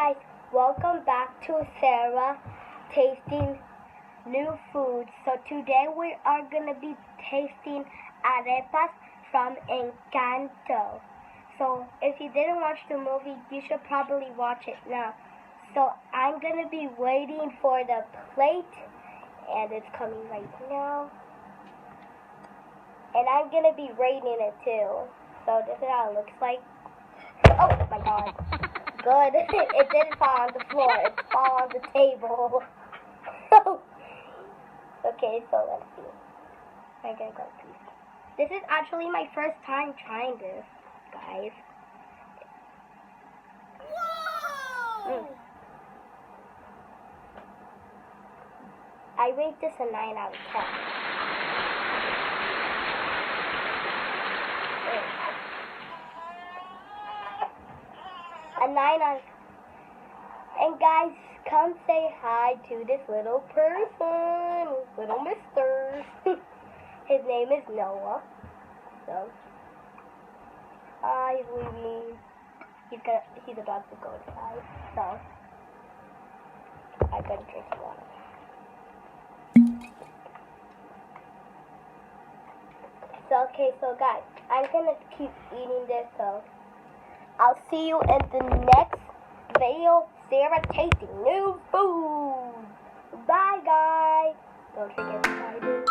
guys, welcome back to Sarah Tasting New Foods. So today we are going to be tasting arepas from Encanto. So if you didn't watch the movie, you should probably watch it now. So I'm going to be waiting for the plate, and it's coming right now. And I'm going to be rating it too. So this is how it looks like. Oh my god. Good. It didn't fall on the floor. It fell on the table. Okay, so let's see. I'm gonna go please. This is actually my first time trying this, guys. Whoa! I rate this a 9 out of 10. A 9 out of 10. And guys, come say hi to this little person, little mister. His name is Noah. So, he's leaving. He's about to go inside. So, I gotta drink some water. So, okay, so guys, I'm gonna keep eating this, so I'll see you in the next video. Sarah Tasting New Food. Bye, guys. Don't forget to subscribe.